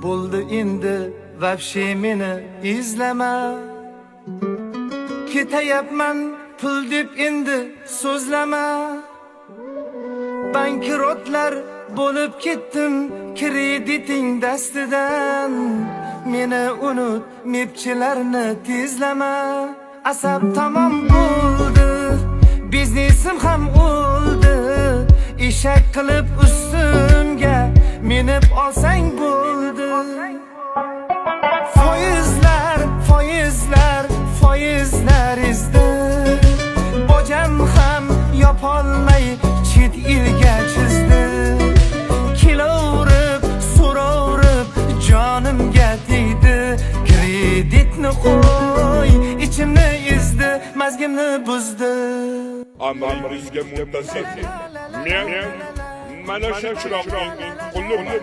bo'ldi endi vobshe meni izlama. Ketayapman pul deb endi so'zlama. Bankrotlar bo'lib ketdim krediting dastidan. Meni unut, mepchilarni tezlama. Asab tamom bo'ldi, biznesim ham o'ldi. Eshak qilib ustimga minib olsang bo'ldi. Foizlar, foizlar, foizlar izdi. Bojam ham yopolmay chet elga chizdi. Kelaverib, so'raverib jonimga tegdi. Kreditni qo'y, ichimni ezdi, mazgimni buzdi. Amalingizga muntasib. Men mana shu chiroqning quliman.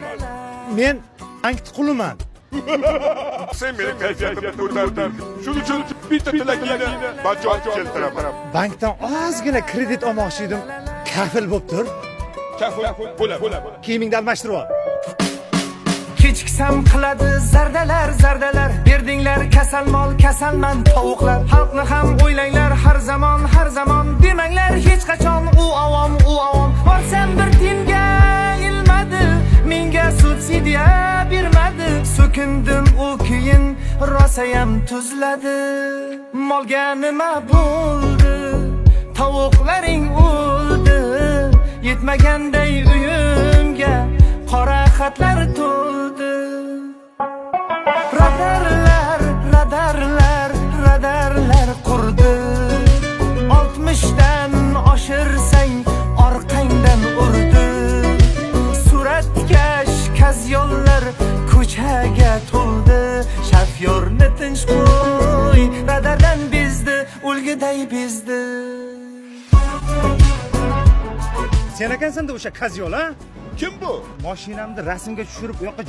Men bankni quliman. Sen meni kayfiyatimni ko'tarding. Shuning uchun bitta tilagingni bajo keltiraman. Bankdan ozgina kredit olmoqchi edim. Kafil bo'lib tur. Kafil bo'laman. Kiyimingni almashtirib ol. Kechiksam qiladi zardalar, zardalar. Berdinglar kasalmol, kasalman tovuqlar. Xalqni ham o'ylanglar har zamon demanglar hech qachon u avom. Borsam bir tinga ilmadi, menga subsidiya bermadi. So'kindim u keyin rosayam tuzladi. Molga nima bo'ldi? Tovuqlaring o'ldi. Yetmaganday uyimga qora xatlar to'ldi. Radarlar qurdi. 60dan oshirsang orqangdan urdi. Suratkash kazyollar ko'chaga to'ldi. Shofyorni tinch qo'y, radardan bezdi, o'lgiday bezdi. Sen ekansan-da o'sha kazyol, ha? Kim bu? Mashinamni rasmga tushirib, u yoqqa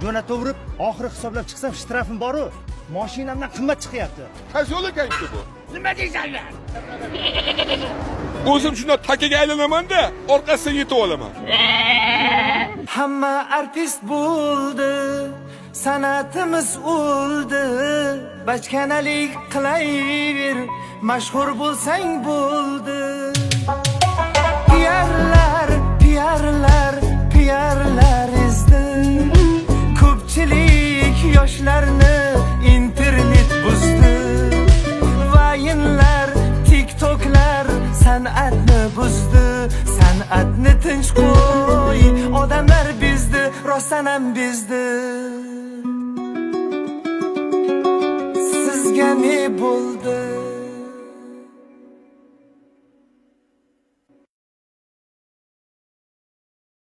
jo'nataverib, oxiri hisoblab chiqsam shtrafim bor-ku. Mashinamdan qimmat chiqyapti. Kazyol ekan-ku bu. Nima deysanlar? O'zim shunda takaga aylanaman-da, orqasidan yetib olaman. Hamma artist bo'ldi, san'atimiz o'ldi. Bachkanalik qilayver, mashhur bo'lsang bo'ldi. Piyarlar izdi. Ko'pchilik yoshlarni internet buzdi. Vayinlar, TikToklar san'atni buzdi. San'atni tinch qo'y, odamlar bezdi, rostdan ham bezdi. Sizga ne bo'ldi?